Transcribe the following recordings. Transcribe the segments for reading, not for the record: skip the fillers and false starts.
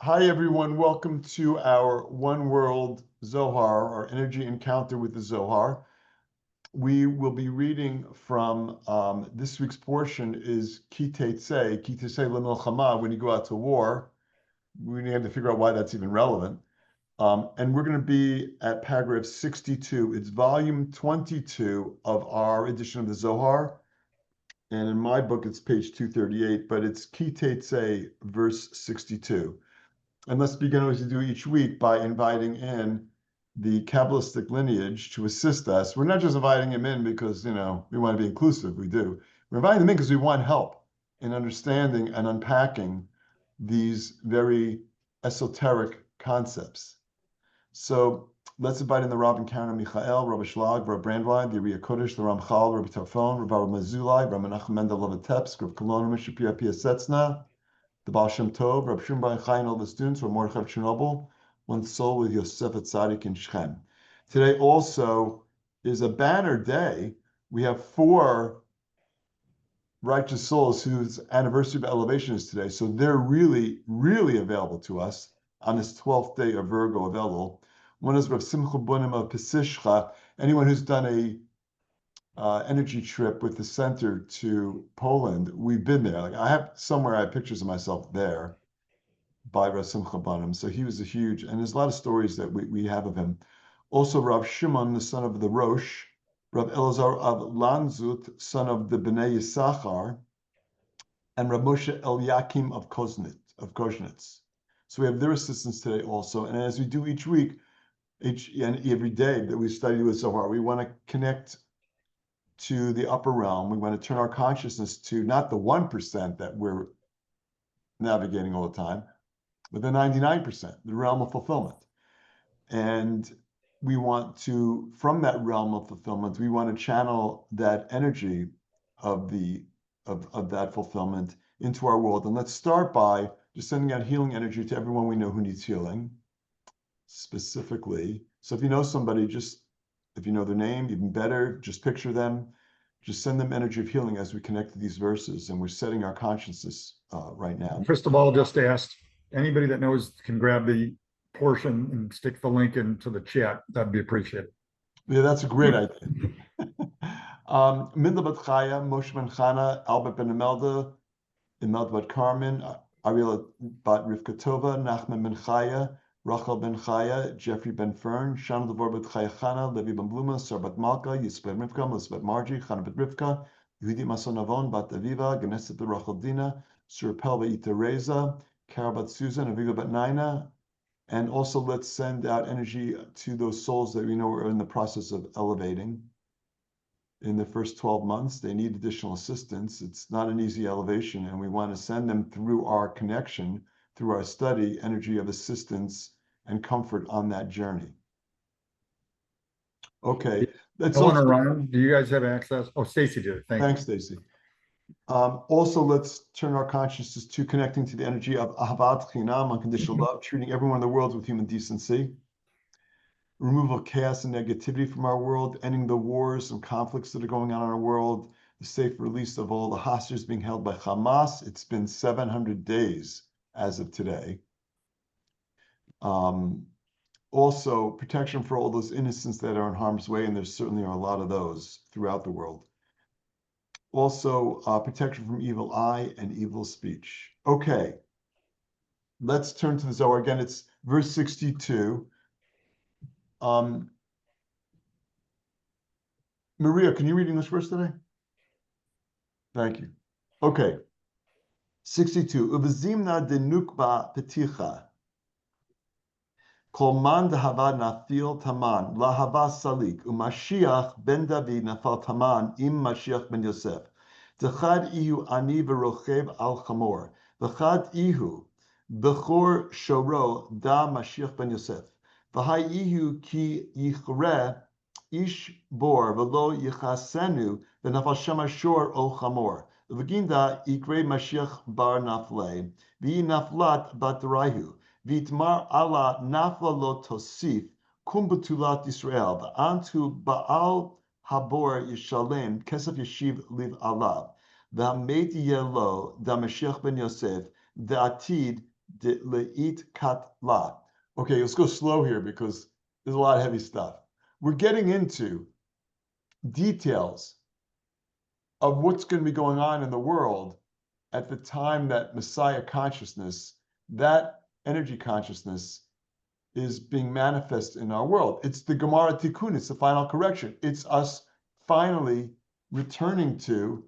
Hi, everyone. Welcome to our One World Zohar, our energy encounter with the Zohar. We will be reading from this week's portion is Ki Tetze, Ki Tetze L'Milchama, when you go out to war. We need to figure out why that's even relevant. And we're going to be at paragraph 62. It's volume 22 of our edition of the Zohar. And in my book, it's page 238, but it's Ki Tetze, verse 62. And let's begin as we do each week by inviting in the Kabbalistic lineage to assist us. We're not just inviting them in because, we want to be inclusive. We do. We're inviting them in because we want help in understanding and unpacking these very esoteric concepts. So let's invite in the Rav and Karen Michael, Rabbi Shlag, Rabbi Brandwein, the Ariya Kodesh, the Ramchal, Rabbi Tarfon, Rabbi Mazulai, Rabbi Menachem Mendel Lovatepsk, Rabbi Kolon, Shapira Pia Setzna, the Baal Shem Tov, Rab Shimon Bar Yochai, and all the students from Mordechai of Chernobyl, One Soul with Yosef Atzadik in Shechem. Today also is a banner day. We have 4 righteous souls whose anniversary of elevation is today. So they're really, really available to us on this 12th day of Virgo available. One is Rav Simcha Bunim of Pesishcha. Anyone who's done a energy trip with the center to Poland, we've been there. Like I have pictures of myself there by Rav Simcha Bunim. So he was a huge, and there's a lot of stories that we have of him. Also, Rav Shimon, the son of the Rosh, Rav Elazar of Lanzut, son of the Bnei Yisachar, and Rav Moshe Eliakim of Koznitz. So we have their assistance today also. And as we do each week, every day that we study with Zohar, we want to connect to the upper realm. We want to turn our consciousness to not the 1% that we're navigating all the time, but the 99%, the realm of fulfillment. And we want to, from that realm of fulfillment, we want to channel that energy of that fulfillment into our world. And let's start by just sending out healing energy to everyone we know who needs healing, specifically. So if you know somebody, if you know their name, even better, just picture them, just send them energy of healing as we connect to these verses, and we're setting our consciousness right now. First of all, just asked anybody that knows can grab the portion and stick the link into the chat. That'd be appreciated. Yeah, that's a great idea. Minda Bat Chaya, Moshe Ben Chana, Albert Ben Imelda Bat Carmen, Ariel Bat Rivka Tova, Nachman Ben Chaya, Rachel Ben Chaya, Jeffrey Ben Fern, Shana Devor Bet Chaya Chana, Levi Ben Bluma, Sar Bat Malka, Yisrael Ben Rivka, Melissa Bat Margie, Chana Bet Rivka, Yehudi Mason Avon, Bat Aviva, Geneset Bet Rachel Dina, Surpel Bet Teresa, Carol Bat Susan, Aviva Bat Naina, and also let's send out energy to those souls that we know are in the process of elevating. In the first 12 months, they need additional assistance. It's not an easy elevation, and we want to send them through our connection, through our study, energy of assistance and comfort on that journey. Okay. Let's around. Do you guys have access? Oh, Stacy did it. Thanks, Stacy. Also, let's turn our consciousness to connecting to the energy of Ahavat Chinam, unconditional love, treating everyone in the world with human decency. Removal of chaos and negativity from our world, ending the wars and conflicts that are going on in our world, the safe release of all the hostages being held by Hamas. It's been 700 days as of today. Also, protection for all those innocents that are in harm's way, and there certainly are a lot of those throughout the world. Also, protection from evil eye and evil speech. Okay, let's turn to the Zohar. Again, it's verse 62. Maria, can you read English verse today? Thank you. Okay. 62. Uvazimna de nukba peticha. Kol man dehava nafil taman, lahava salik, umashiach ben David nafal taman im Mashiach ben Yosef. Dechad ihu ani v'rochev al chamor. V'chad ihu bechor shoro da Mashiach ben Yosef. V'hai ihu ki yichre ish bor v'lo yichasenu v'nafal shema shor o chamor. V'ginda ikre Mashiach bar nafle v'i naflat bat raihu v'itmar ala nafla lo tosif kum betulat Yisrael v'antu ba'al habor yishalem kesef yeshiv liv alav v'hamet yelo da Mashiach ben Yosef v'atid Le'it kat la. Okay, let's go slow here because there's a lot of heavy stuff. We're getting into details of what's going to be going on in the world at the time that Messiah consciousness, that energy consciousness, is being manifest in our world. It's the Gemara Tikkun, it's the final correction. It's us finally returning to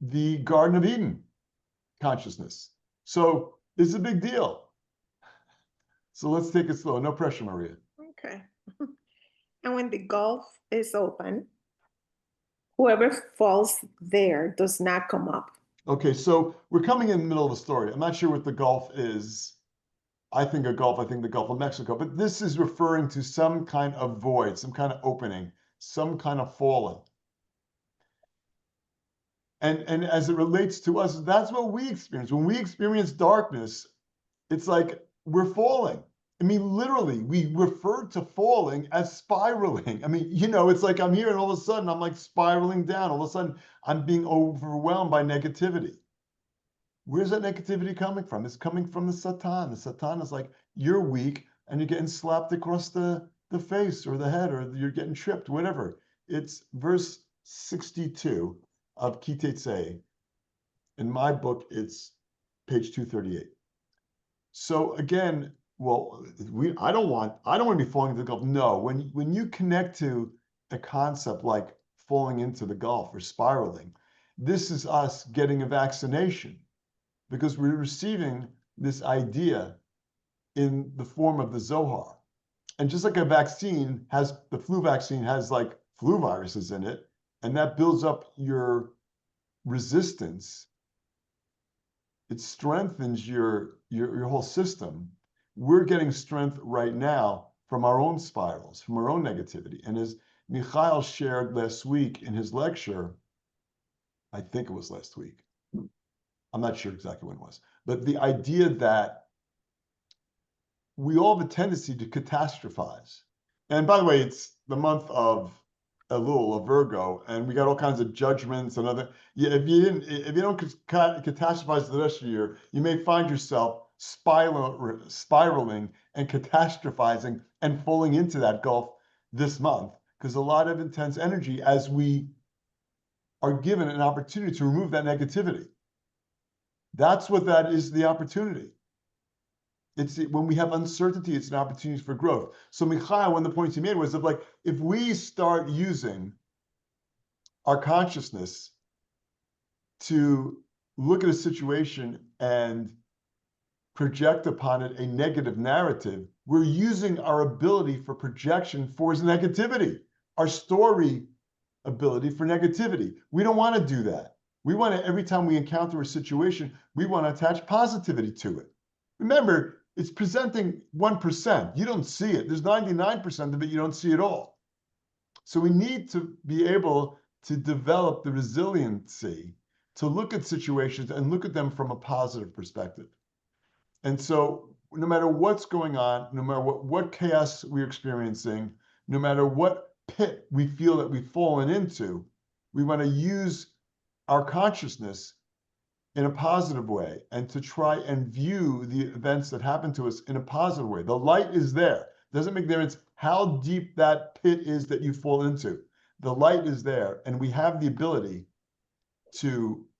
the Garden of Eden consciousness. So it's a big deal. So let's take it slow. No pressure, Maria. Okay. And when the gulf is open, whoever falls there does not come up. Okay, so we're coming in the middle of the story. I'm not sure what the Gulf is. I think the Gulf of Mexico, but this is referring to some kind of void, some kind of opening, some kind of falling. And as it relates to us, that's what we experience. When we experience darkness, it's like we're falling. I mean, literally, we refer to falling as spiraling. I mean, it's like I'm here and all of a sudden I'm like spiraling down. All of a sudden I'm being overwhelmed by negativity. Where's that negativity coming from? It's coming from the Satan. The Satan is like, you're weak and you're getting slapped across the face or the head or you're getting tripped, whatever. It's verse 62 of Ki Tetze. In my book, it's page 238. So again, well, I don't want to be falling into the Gulf. No, when you connect to a concept like falling into the Gulf or spiraling, this is us getting a vaccination because we're receiving this idea in the form of the Zohar. And just like a vaccine has, the flu vaccine has like flu viruses in it, and that builds up your resistance. It strengthens your whole system. We're getting strength right now from our own spirals, from our own negativity. And as Michael shared last week in his lecture, I think it was last week, I'm not sure exactly when it was, but the idea that we all have a tendency to catastrophize. And by the way, it's the month of Elul, of Virgo, and we got all kinds of judgments and other. Yeah, if you don't catastrophize the rest of the year, you may find yourself spiraling and catastrophizing and falling into that gulf this month because a lot of intense energy as we are given an opportunity to remove that negativity. That's what that is, the opportunity. It's when we have uncertainty, it's an opportunity for growth. So Michael, one of the points he made was of like, if we start using our consciousness to look at a situation and project upon it a negative narrative, we're using our ability for projection for negativity, our story ability for negativity. We don't want to do that. We want to, every time we encounter a situation, we want to attach positivity to it. Remember, it's presenting 1%. You don't see it. There's 99% of it you don't see at all. So we need to be able to develop the resiliency to look at situations and look at them from a positive perspective. And so no matter what's going on, no matter what chaos we're experiencing, no matter what pit we feel that we've fallen into, we want to use our consciousness in a positive way and to try and view the events that happen to us in a positive way. The light is there. Doesn't make a difference how deep that pit is that you fall into. The light is there, and we have the ability to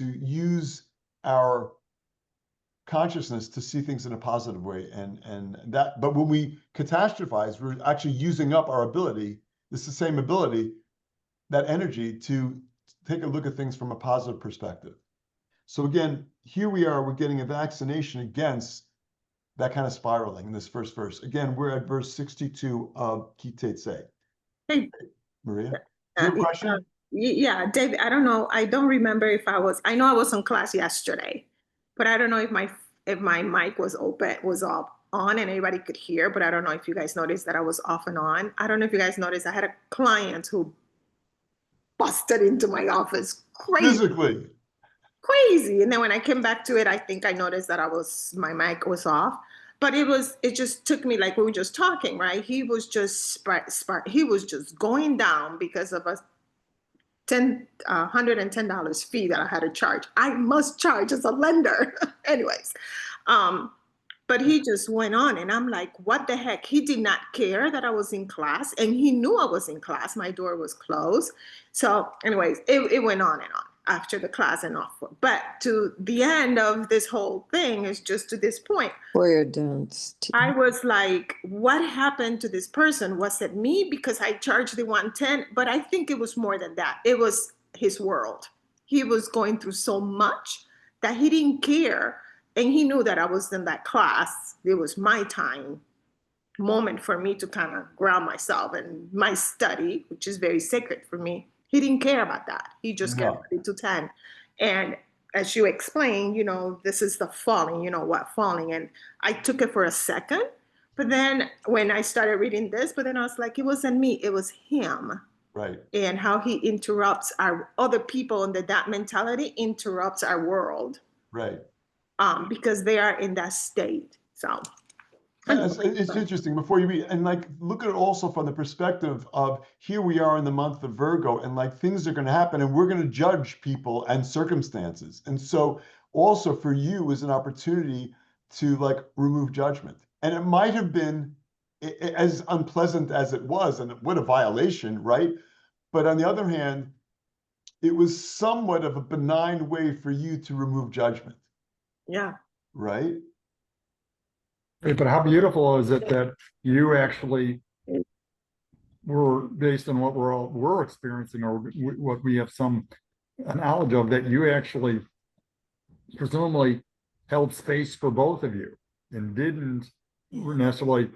use our consciousness to see things in a positive way. But when we catastrophize, we're actually using up our ability. It's the same ability, that energy, to take a look at things from a positive perspective. So again, here we are, we're getting a vaccination against that kind of spiraling in this first verse. Again, we're at verse 62 of Ki Tetze. Hey, Maria, do you have a question? Yeah, David, I don't know. I don't remember if I know I was in class yesterday, but I don't know if my mic was on and everybody could hear, but I don't know if you guys noticed that I was off and on. I don't know if you guys noticed I had a client who busted into my office Physically. Crazy. And then when I came back to it, I think I noticed that my mic was off. But it just took me, like we were just talking, right? He was just he was just going down because of $110 fee that I had to charge. I must charge as a lender. Anyways, but he just went on, and I'm like, what the heck? He did not care that I was in class, and he knew I was in class. My door was closed. So anyways, it went on and on after the class and off. But to the end of this whole thing is just to this point. Warrior dance. I was like, what happened to this person? Was it me because I charged the 110? But I think it was more than that. It was his world. He was going through so much that he didn't care. And he knew that I was in that class. It was my time moment for me to kind of ground myself and my study, which is very sacred for me. He didn't care about that. He just cared about the 210. And as you explained, you know, this is the falling, you know what, falling. And I took it for a second. But then when I started reading this, but then I was like, it wasn't me, it was him. Right. And how he interrupts our other people, and that mentality interrupts our world. Right. Because they are in that state. So it's interesting before you read, and like look at it also from the perspective of here we are in the month of Virgo, and like things are going to happen, and we're going to judge people and circumstances. And so also for you is an opportunity to like remove judgment. And it might have been as unpleasant as it was, and what a violation, right? But on the other hand, it was somewhat of a benign way for you to remove judgment. yeah. Right. But how beautiful is it that you actually were, based on what we're experiencing, or what we have some knowledge of, that you actually presumably held space for both of you and didn't necessarily,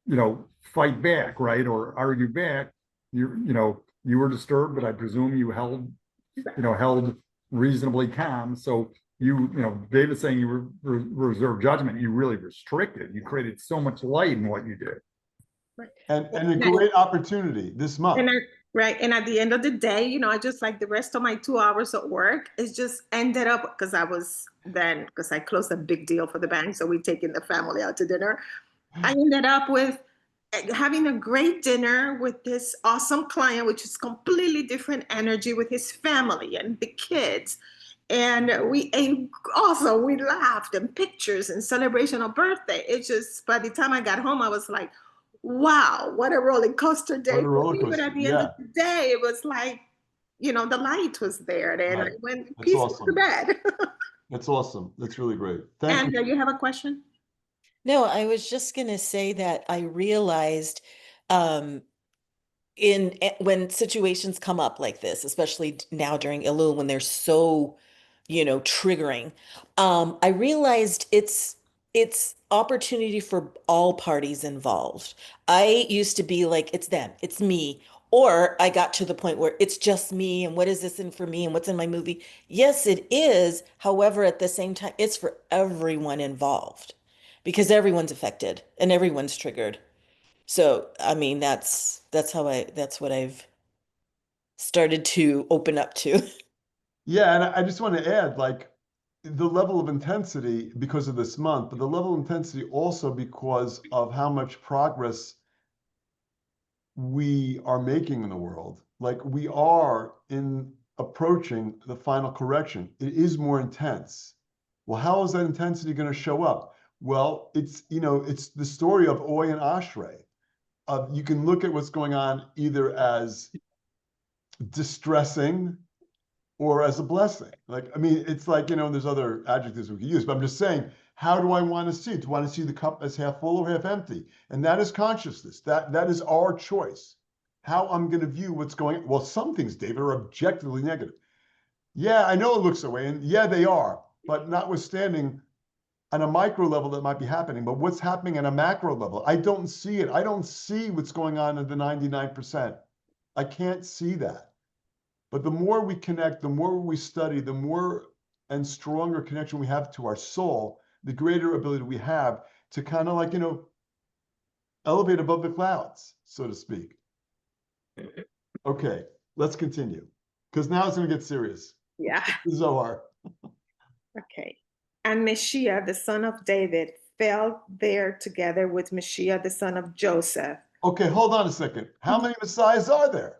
you know, fight back, right, or argue back. You were disturbed, but I presume you held reasonably calm. So you know, David's saying you reserved judgment. You really restricted. You created so much light in what you did. Right. And a great opportunity this month. And at the end of the day, you know, I just like the rest of my 2 hours at work, it just ended up because I closed a big deal for the bank. So we taking the family out to dinner. I ended up with having a great dinner with this awesome client, which is completely different energy, with his family and the kids. And we ate awesome. We laughed, and pictures and celebration of birthday. It just, by the time I got home, I was like, wow, what a roller coaster day. What a roller coaster. But at the end of the day, it was like, you know, the light was there. And I went peaceful to bed. That's awesome. That's really great. Thank you. And you have a question? No, I was just going to say that I realized when situations come up like this, especially now during Elul, when they're so, you know, triggering, I realized it's opportunity for all parties involved. I used to be like, it's them, it's me. Or I got to the point where it's just me, and what is this in for me, and what's in my movie? Yes, it is. However, at the same time, it's for everyone involved, because everyone's affected and everyone's triggered. So, I mean, that's what I've started to open up to. Yeah, and I just want to add, like, the level of intensity because of this month, but the level of intensity also because of how much progress we are making in the world. Like, we are approaching the final correction. It is more intense. Well, how is that intensity going to show up? Well, it's the story of Oy and Ashrei. You can look at what's going on either as distressing or as a blessing. Like, I mean, it's like, there's other adjectives we could use, but I'm just saying, how do I want to see it? Do I want to see the cup as half full or half empty? And that is consciousness. That is our choice. How I'm going to view what's going on. Well, some things, David, are objectively negative. Yeah, I know it looks that way, and yeah, they are, but notwithstanding, on a micro level that might be happening, but what's happening on a macro level? I don't see it. I don't see what's going on in the 99%. I can't see that. But the more we connect, the more we study, the more and stronger connection we have to our soul, the greater ability we have to kind of like, elevate above the clouds, so to speak. Okay, let's continue, because now it's going to get serious. Yeah. Zohar. Okay. And Messiah, the son of David, fell there together with Messiah, the son of Joseph. Okay, hold on a second. How many messiahs are there?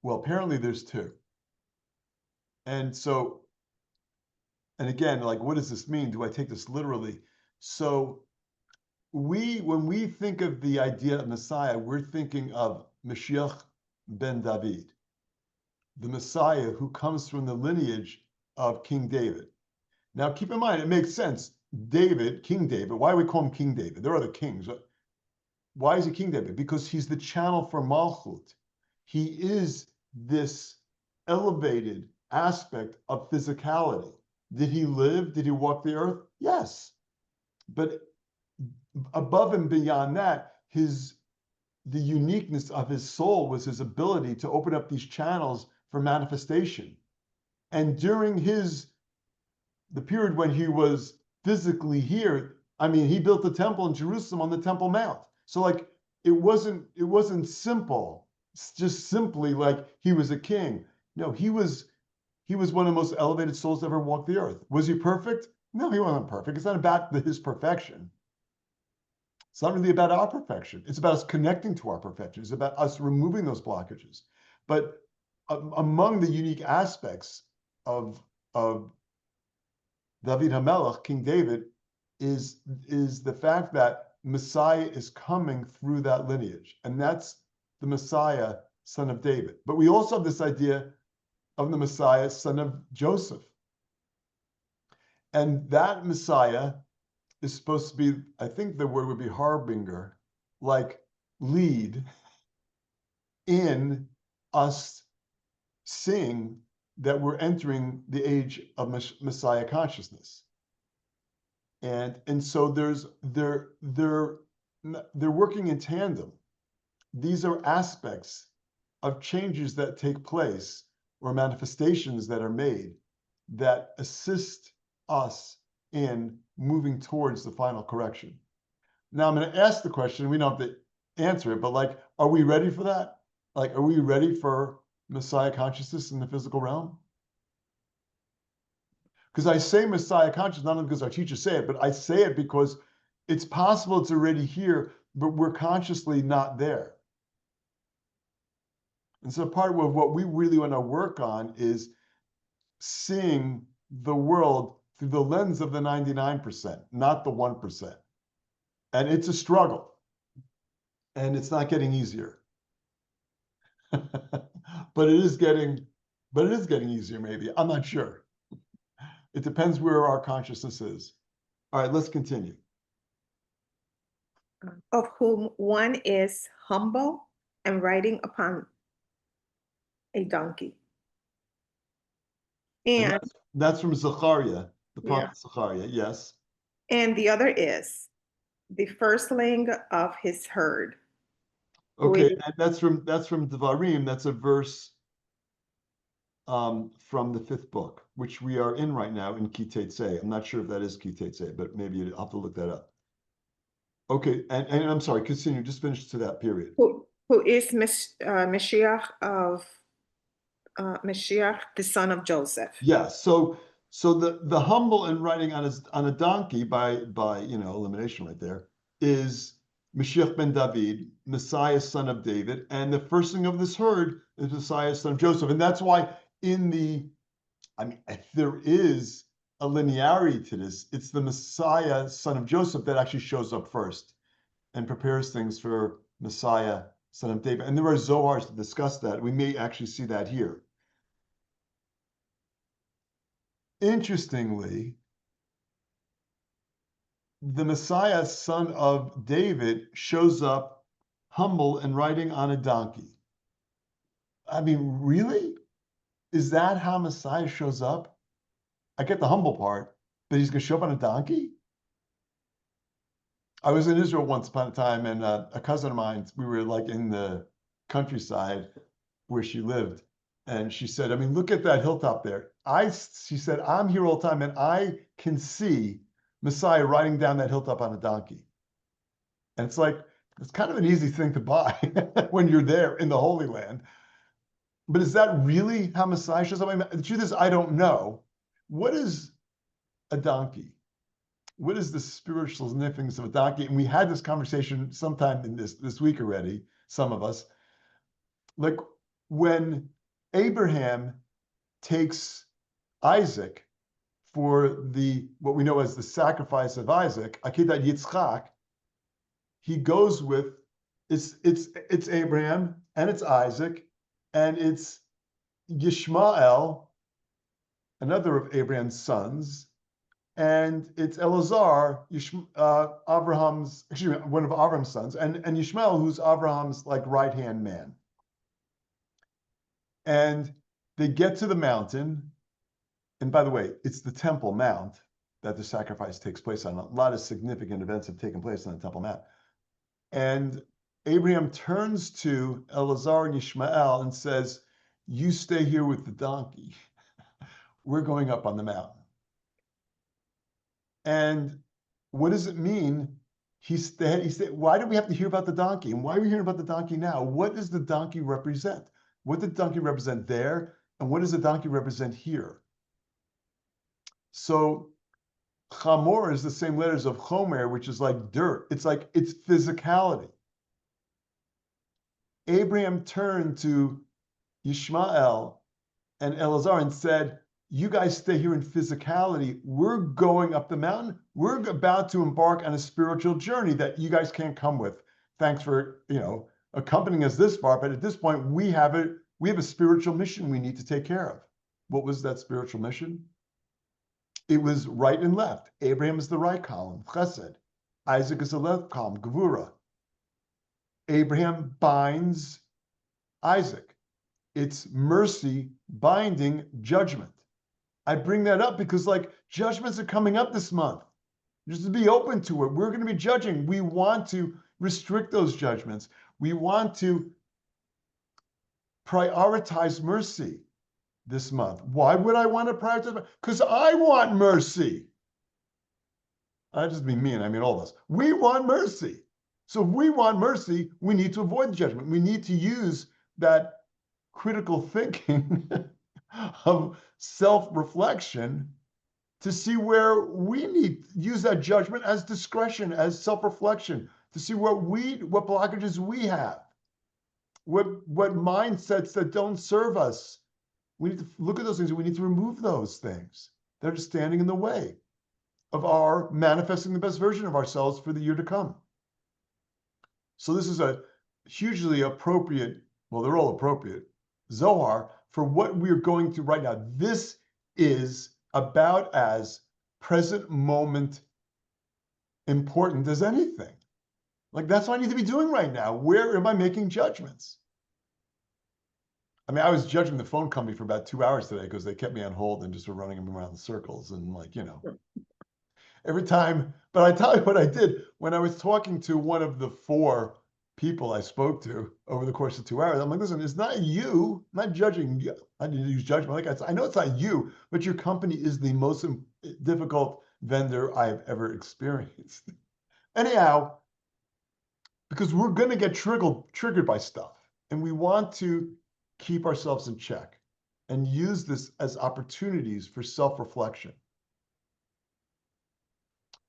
Well, apparently there's two. And so, and again, like, what does this mean? Do I take this literally? So when we think of the idea of Messiah, we're thinking of Mashiach ben David, the Messiah who comes from the lineage of King David. Now, keep in mind, it makes sense. David, King David, why do we call him King David? There are other kings. Why is he King David? Because he's the channel for Malchut. He is this elevated aspect of physicality. Did he live? Did he walk the earth? Yes. But above and beyond that, the uniqueness of his soul was his ability to open up these channels for manifestation. And during the period when he was physically here, I mean, he built the temple in Jerusalem on the Temple Mount. So like, it wasn't simple. It's just simply like he was a king. No, he was one of the most elevated souls to ever walk the earth. Was he perfect? No, he wasn't perfect. It's not about his perfection. It's not really about our perfection. It's about us connecting to our perfection. It's about us removing those blockages. But among the unique aspects of David HaMelech, King David, is the fact that Messiah is coming through that lineage. And that's the Messiah, son of David. But we also have this idea of the Messiah, son of Joseph. And that Messiah is supposed to be, I think the word would be harbinger, like lead in us seeing that we're entering the age of Messiah consciousness. And so they're working in tandem. These are aspects of changes that take place or manifestations that are made that assist us in moving towards the final correction. Now I'm going to ask the question, we don't have to answer it, but like, are we ready for that? Like, are we ready for Messiah consciousness in the physical realm? Because I say Messiah consciousness, not only because our teachers say it, but I say it because it's possible it's already here, but we're consciously not there. And so part of what we really want to work on is seeing the world through the lens of the 99%, not the 1%. And it's a struggle. And it's not getting easier. But it is getting easier, maybe. I'm not sure. It depends where our consciousness is. All right, let's continue. Of whom one is humble and riding upon a donkey. And that's from Zechariah, the prophet Yeah. Zechariah, yes. And the other is the firstling of his herd. Okay, and that's from Devarim. That's a verse from the 5th book, which we are in right now in Ki Tetze. I'm not sure if that is Ki Tetze, but maybe I'll have to look that up. Okay, and I'm sorry, continue, just finish to that period. Who is Mashiach Mashiach, the son of Joseph. Yeah, so the humble and riding on a donkey by elimination right there is Mashiach ben David, Messiah, son of David, and the firstling of this herd is Messiah, son of Joseph. And that's why there is a linearity to this. It's the Messiah, son of Joseph, that actually shows up first and prepares things for Messiah, son of David. And there are Zohars to discuss that. We may actually see that here. Interestingly, the Messiah, son of David, shows up humble and riding on a donkey. I mean, really? Is that how Messiah shows up? I get the humble part, but he's going to show up on a donkey? I was in Israel once upon a time, and a cousin of mine, we were like in the countryside where she lived. And she said, I mean, look at that hilltop there. She said, I'm here all the time, and I can see Messiah riding down that hilltop on a donkey. And it's like, it's kind of an easy thing to buy when you're there in the Holy Land. But is that really how Messiah shows up? I mean, the truth is, I don't know. What is a donkey? What is the spiritual significance of a donkey? And we had this conversation sometime in this week already, some of us. Like when Abraham takes Isaac for what we know as the sacrifice of Isaac, Akedat Yitzchak. He goes with it's Abraham and it's Isaac and it's Yishmael, another of Abraham's sons, and it's Elazar, Abraham's, excuse me, one of Abraham's sons, and Yishmael, who's Abraham's like right-hand man. And they get to the mountain, and by the way, it's the Temple Mount that the sacrifice takes place on. A lot of significant events have taken place on the Temple Mount. And Abraham turns to Elazar and Yishmael and says, "You stay here with the donkey. We're going up on the mountain." And what does it mean? He said, why do we have to hear about the donkey? And why are we hearing about the donkey now? What does the donkey represent? What did the donkey represent there? And what does the donkey represent here? So chamor is the same letters of chomer, which is like dirt. It's physicality. Abraham turned to Yishmael and Elazar and said, "You guys stay here in physicality. We're going up the mountain. We're about to embark on a spiritual journey that you guys can't come with. Thanks for, accompanying us this far. But at this point, we have a spiritual mission we need to take care of." What was that spiritual mission? It was right and left. Abraham is the right column, chesed. Isaac is the left column, gevura. Abraham binds Isaac. It's mercy binding judgment. I bring that up because judgments are coming up this month. Just to be open to it. We're going to be judging. We want to restrict those judgments. We want to prioritize mercy this month. Why would I want to prioritize? Because I want mercy. I just mean me, and I mean all of us. We want mercy. So if we want mercy, we need to avoid the judgment. We need to use that critical thinking of self-reflection to see where we need to use that judgment as discretion, as self-reflection, to see what blockages we have, what mindsets that don't serve us. We need to look at those things and we need to remove those things that are standing in the way of our manifesting the best version of ourselves for the year to come. So this is a hugely appropriate, well, they're all appropriate, Zohar for what we're going through right now. This is about as present moment important as anything. That's what I need to be doing right now. Where am I making judgments? I mean, I was judging the phone company for about 2 hours today because they kept me on hold and just were running them around in circles and every time. But I tell you what I did when I was talking to one of the 4 people I spoke to over the course of 2 hours. I'm like, listen, it's not you. I'm not judging you. I didn't use judgment. I know it's not you, but your company is the most difficult vendor I've ever experienced. Anyhow, because we're going to get triggered by stuff, and we want to keep ourselves in check and use this as opportunities for self-reflection.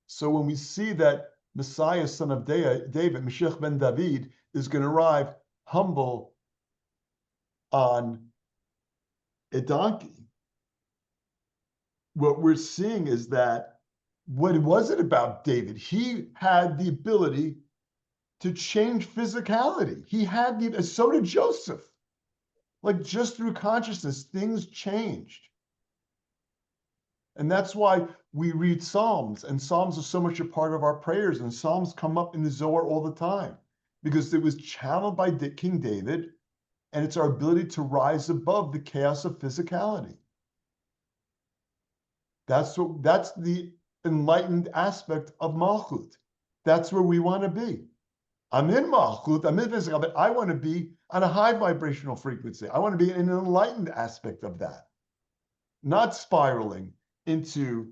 So when we see that Messiah, son of David, Mashiach ben David, is going to arrive humble on a donkey, what we're seeing is that what was it about David? He had the ability to change physicality. He had so did Joseph. Just through consciousness, things changed. And that's why we read Psalms, and Psalms are so much a part of our prayers, and Psalms come up in the Zohar all the time because it was channeled by King David, and it's our ability to rise above the chaos of physicality. That's the enlightened aspect of Malchut. That's where we want to be. I'm in Malchut, I'm in physical, but I want to be on a high vibrational frequency. I want to be in an enlightened aspect of that, not spiraling into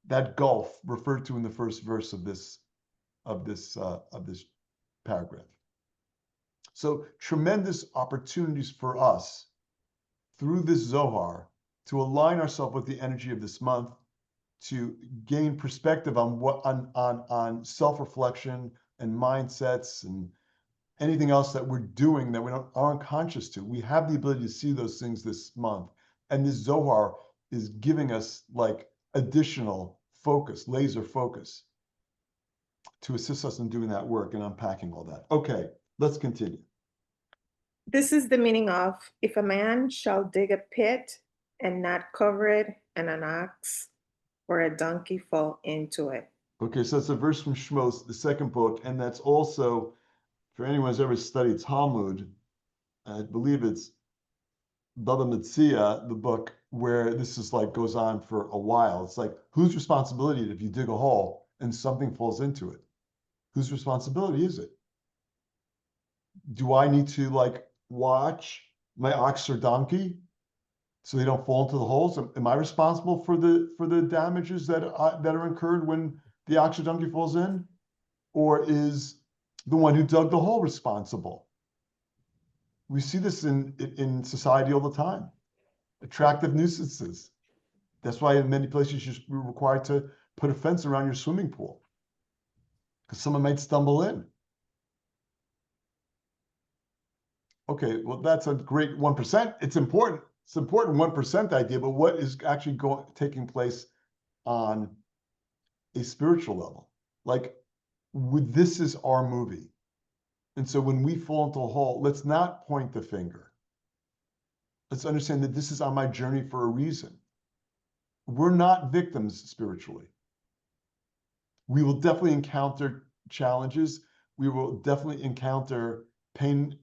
that gulf referred to in the first verse of this paragraph. So tremendous opportunities for us through this Zohar to align ourselves with the energy of this month, to gain perspective on self-reflection and mindsets and anything else that we're doing that we aren't conscious to. We have the ability to see those things this month. And this Zohar is giving us like additional focus, laser focus, to assist us in doing that work and unpacking all that. Okay, let's continue. This is the meaning of, if a man shall dig a pit and not cover it, and an ox or a donkey fall into it. Okay, so it's a verse from Shmos, the second book, and that's also, for anyone who's ever studied Talmud, I believe it's Baba Metzia, the book, where this is like goes on for a while. It's like, whose responsibility if you dig a hole and something falls into it? Whose responsibility is it? Do I need to like watch my ox or donkey so they don't fall into the holes? Am I responsible for the damages that are incurred when the ox or donkey falls in? Or is the one who dug the hole responsible? We see this in society all the time. Attractive nuisances. That's why in many places you're required to put a fence around your swimming pool, because someone might stumble in. Okay, well, that's a great 1%. It's important. It's an important 1% idea, but what is actually taking place on a spiritual level? Like, this is our movie. And so when we fall into a hole, let's not point the finger. Let's understand that this is on my journey for a reason. We're not victims spiritually. We will definitely encounter challenges. We will definitely encounter pain.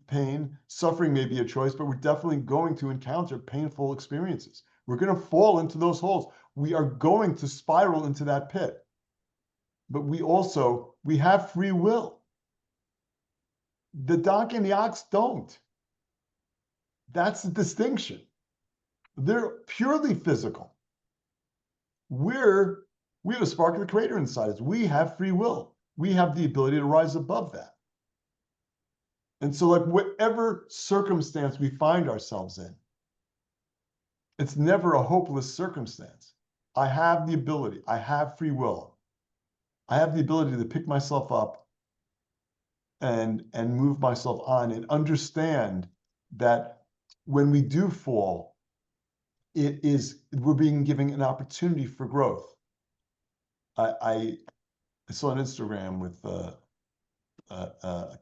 Suffering may be a choice, but we're definitely going to encounter painful experiences. We're going to fall into those holes. We are going to spiral into that pit. But we have free will. The donkey and the ox don't. That's the distinction. They're purely physical. We have a spark of the Creator inside us. We have free will. We have the ability to rise above that. And so, like, whatever circumstance we find ourselves in, it's never a hopeless circumstance. I have the ability. I have free will. I have the ability to pick myself up and move myself on and understand that when we do fall, we're being given an opportunity for growth. I saw on Instagram with a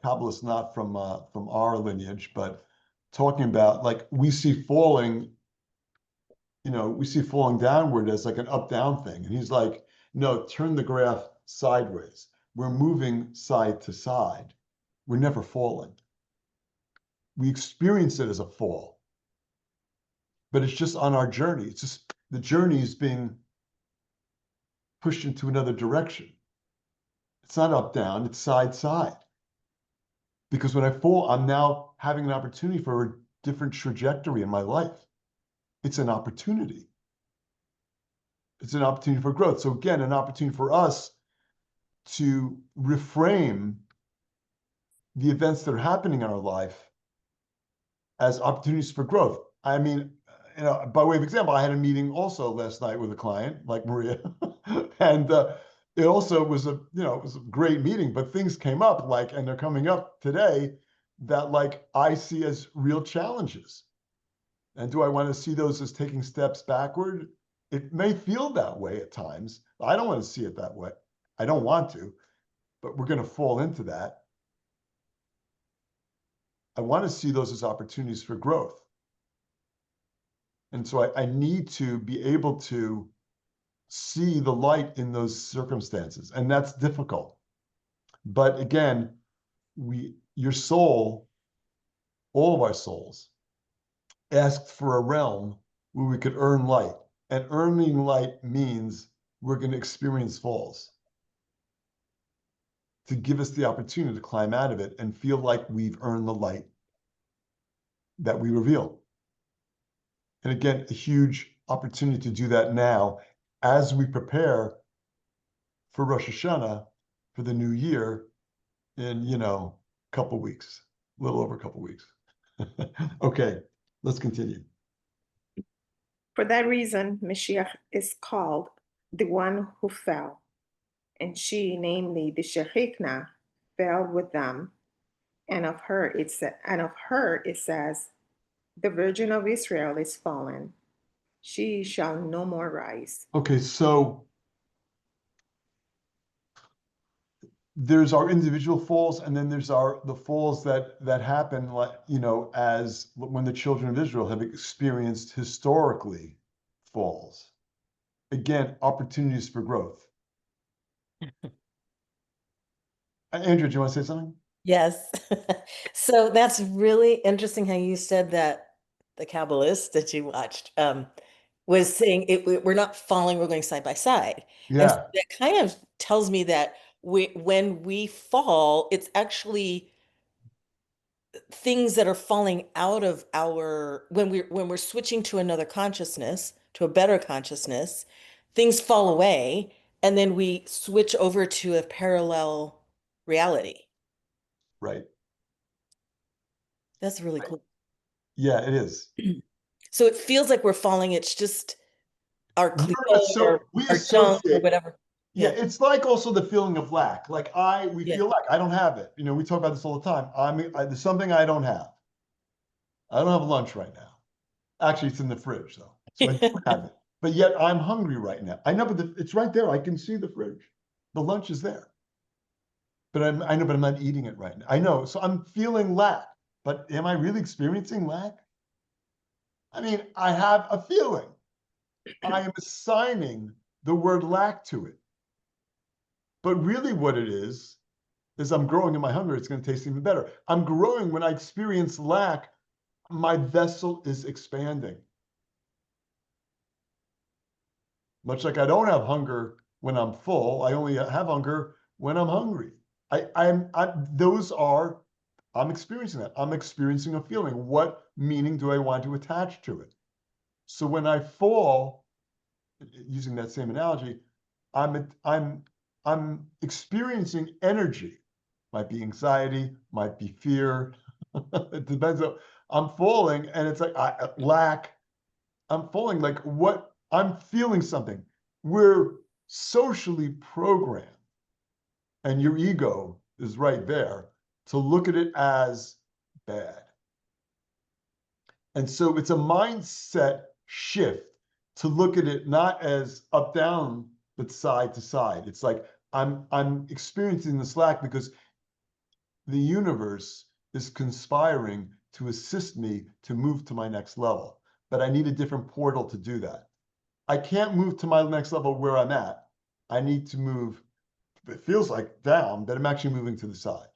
Kabbalist, not from our lineage, but talking about, like, we see falling downward as like an up-down thing. And he's like, no, turn the graph sideways. We're moving side to side. We're never falling. We experience it as a fall, but it's just on our journey. It's just the journey is being pushed into another direction. It's not up, down, it's side, side. Because when I fall, I'm now having an opportunity for a different trajectory in my life. It's an opportunity. It's an opportunity for growth. So again, an opportunity for us to reframe the events that are happening in our life as opportunities for growth. I mean, by way of example, I had a meeting also last night with a client like Maria, and it also was it was a great meeting, but things came up, like, and they're coming up today, that like I see as real challenges. And do I want to see those as taking steps backward? It may feel that way at times. I don't want to see it that way. I don't want to, but we're going to fall into that. I want to see those as opportunities for growth. And so I need to be able to see the light in those circumstances. And that's difficult. But again, your soul, all of our souls, asked for a realm where we could earn light. And earning light means we're going to experience falls, to give us the opportunity to climb out of it and feel like we've earned the light that we reveal. And again, a huge opportunity to do that now as we prepare for Rosh Hashanah, for the new year, in a couple weeks, a little over a couple weeks. Okay, let's continue. For that reason, Mashiach is called the one who fell, and she, namely the Shechikna, fell with them, And of her, it says, the Virgin of Israel is fallen. She shall no more rise. Okay, so there's our individual falls, and then there's the falls that happen, like, you know, as when the children of Israel have experienced historically falls. Again, opportunities for growth. Andrew, do you want to say something? Yes. So that's really interesting how you said that the Kabbalist that you watched was saying we're not falling, we're going side by side. And so Yeah, that kind of tells me that when we fall, it's actually things that are falling out of our when we're switching to another consciousness, to a better consciousness, things fall away, and then we switch over to a parallel reality. right. That's really cool. Yeah, it is. So it feels like we're falling. It's just our cliche or We our junk or associate. whatever. Yeah, Yeah. it's like also the feeling of lack. Like we Yeah. feel like I don't have it. You know, we talk about this all the time. There's something I don't have. I don't have lunch right now. Actually, it's in the fridge though, so I do have it. But yet I'm hungry right now. I know, but it's right there. I can see the fridge. The lunch is there. But I know, but I'm not eating it right now. I know, so I'm feeling lack. But am I really experiencing lack? I mean, I have a feeling. I am assigning the word lack to it. But really what it is I'm growing in my hunger. It's going to taste even better. I'm growing when I experience lack. My vessel is expanding. Much like I don't have hunger when I'm full, I only have hunger when I'm hungry. I'm experiencing that. I'm experiencing a feeling. What meaning do I want to attach to it? So when I fall, using that same analogy, I'm experiencing energy. Might be anxiety, might be fear. It depends on. I'm falling, and it's like lack. I'm falling like what I'm feeling something. We're socially programmed, and your ego is right there to look at it as bad. And so it's a mindset shift to look at it not as up down, but side to side. It's like I'm experiencing this lack because the universe is conspiring to assist me to move to my next level. But I need a different portal to do that. I can't move to my next level where I'm at. I need to move, it feels like down, but I'm actually moving to the side.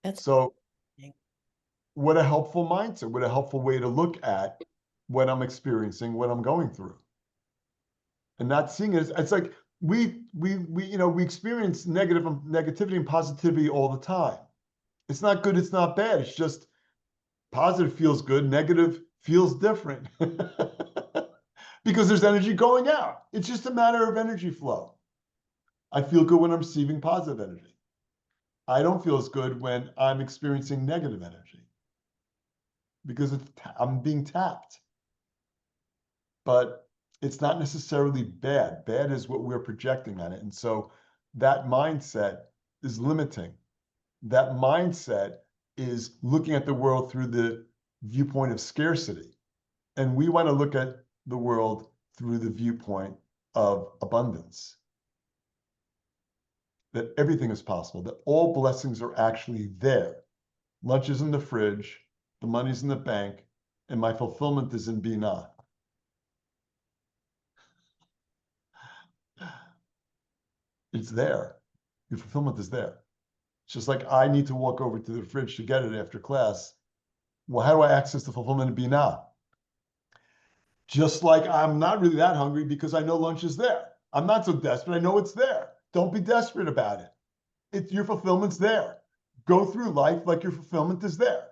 That's So what a helpful mindset, what a helpful way to look at what I'm experiencing, what I'm going through. And not seeing it, it's like we experience negativity and positivity all the time. It's not good, it's not bad. It's just positive feels good, negative feels different. Because there's energy going out. It's just a matter of energy flow. I feel good when I'm receiving positive energy. I don't feel as good when I'm experiencing negative energy because I'm being tapped. But it's not necessarily bad. Bad is what we're projecting on it. And so that mindset is limiting. That mindset is looking at the world through the viewpoint of scarcity. And we want to look at the world through the viewpoint of abundance. That everything is possible, that all blessings are actually there. Lunch is in the fridge, the money's in the bank, and my fulfillment is in Binah. It's there. Your fulfillment is there. It's just like I need to walk over to the fridge to get it after class. Well, how do I access the fulfillment of Binah? Just like I'm not really that hungry because I know lunch is there. I'm not so desperate. I know it's there. Don't be desperate about it. Your fulfillment's there. Go through life like your fulfillment is there.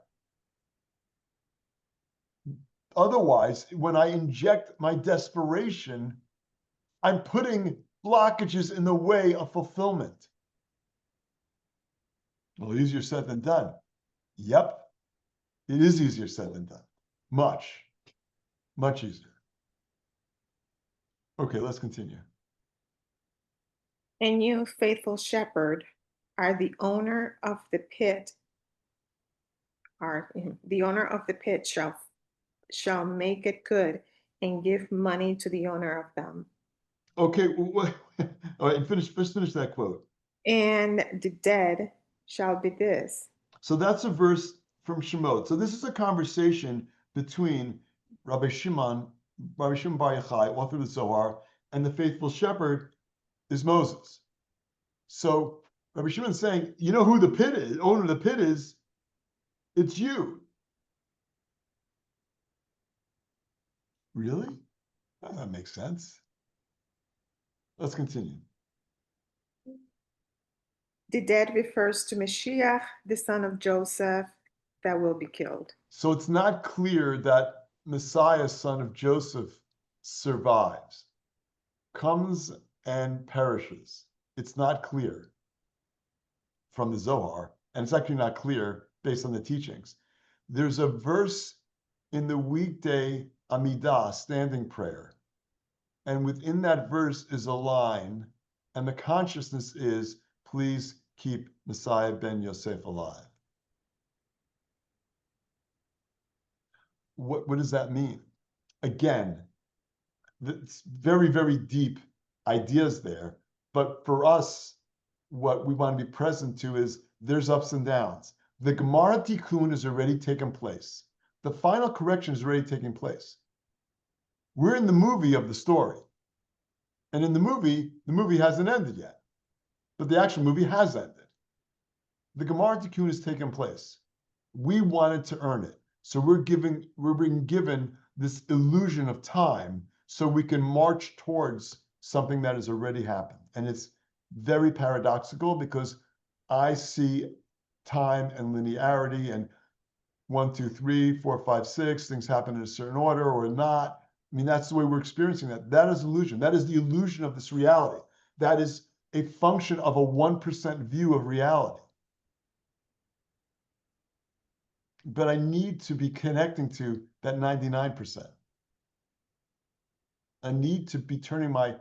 Otherwise, when I inject my desperation, I'm putting blockages in the way of fulfillment. Well, easier said than done. Yep, it is easier said than done. Much, much easier. Okay, let's continue. And you, faithful shepherd, are the owner of the pit, the owner of the pit shall make it good and give money to the owner of them. Okay, all right, let's finish that quote. And the dead shall be this. So that's a verse from Shemot. So this is a conversation between Rabbi Shimon Bar Yochai, author of the Zohar, and the faithful shepherd is Moses. So Rabbi Shimon's saying, you know who the pit is, owner of the pit is? It's you. Really? That makes sense. Let's continue. The dead refers to Mashiach, the son of Joseph, that will be killed. So it's not clear that Messiah, son of Joseph, survives, comes and perishes. It's not clear from the Zohar, and it's actually not clear based on the teachings. There's a verse in the weekday Amidah, standing prayer, and within that verse is a line, and the consciousness is, please keep Messiah ben Yosef alive. What does that mean? Again, it's very, very deep ideas there. But for us, what we want to be present to is there's ups and downs. The Gemara Tikkun has already taken place. The final correction is already taking place. We're in the movie of the story. And in the movie hasn't ended yet. But the actual movie has ended. The Gemara Tikkun has taken place. We wanted to earn it. So we're being given this illusion of time so we can march towards something that has already happened. And it's very paradoxical because I see time and linearity and 1, 2, 3, 4, 5, 6, things happen in a certain order or not. I mean, that's the way we're experiencing that. That is illusion. That is the illusion of this reality. That is a function of a 1% view of reality. But I need to be connecting to that 99%. I need to be turning my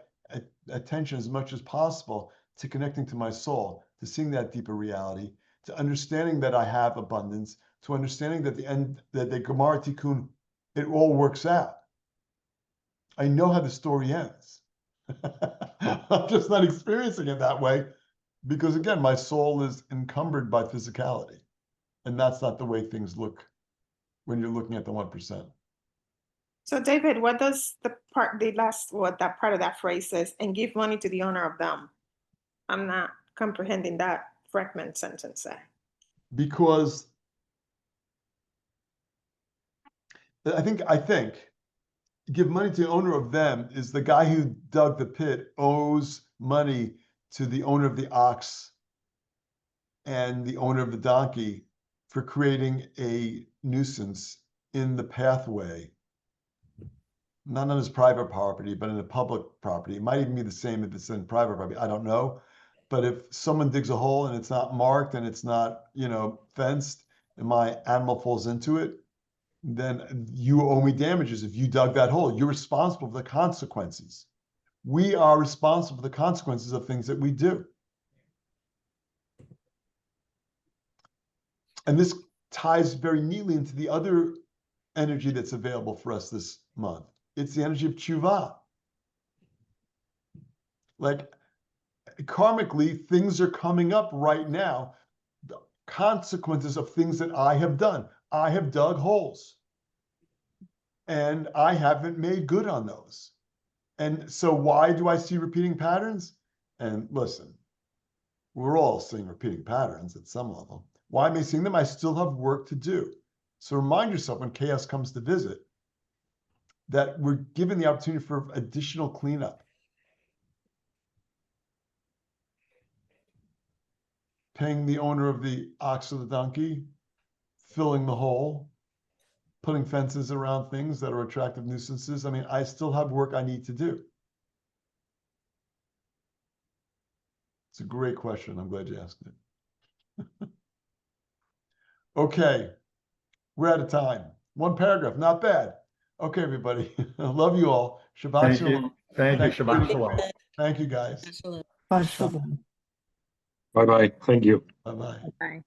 attention as much as possible to connecting to my soul, to seeing that deeper reality, to understanding that I have abundance, to understanding that the Gemara Tikkun, it all works out. I know how the story ends. I'm just not experiencing it that way because, again, my soul is encumbered by physicality. And that's not the way things look when you're looking at the 1%. So David, what does that part of that phrase says, and give money to the owner of them? I'm not comprehending that fragment sentence there. Because I think give money to the owner of them is the guy who dug the pit owes money to the owner of the ox and the owner of the donkey for creating a nuisance in the pathway, not on his private property, but in a public property. It might even be the same if it's in private property. I don't know. But if someone digs a hole and it's not marked and it's not, fenced, and my animal falls into it, then you owe me damages. If you dug that hole, you're responsible for the consequences. We are responsible for the consequences of things that we do. And this ties very neatly into the other energy that's available for us this month. It's the energy of tshuva. Like, karmically, things are coming up right now. The consequences of things that I have done. I have dug holes. And I haven't made good on those. And so why do I see repeating patterns? And listen, we're all seeing repeating patterns at some level. Why am I seeing them? I still have work to do. So remind yourself when chaos comes to visit that we're given the opportunity for additional cleanup. Paying the owner of the ox or the donkey, filling the hole, putting fences around things that are attractive nuisances. I mean, I still have work I need to do. It's a great question. I'm glad you asked it. Okay, we're out of time. One paragraph, not bad. Okay, everybody. I love you all. Shabbat shalom. Thank you. Shabbat shalom. Thank you, guys. Absolutely. Shalom. Bye-bye. Thank you. Bye-bye. Bye.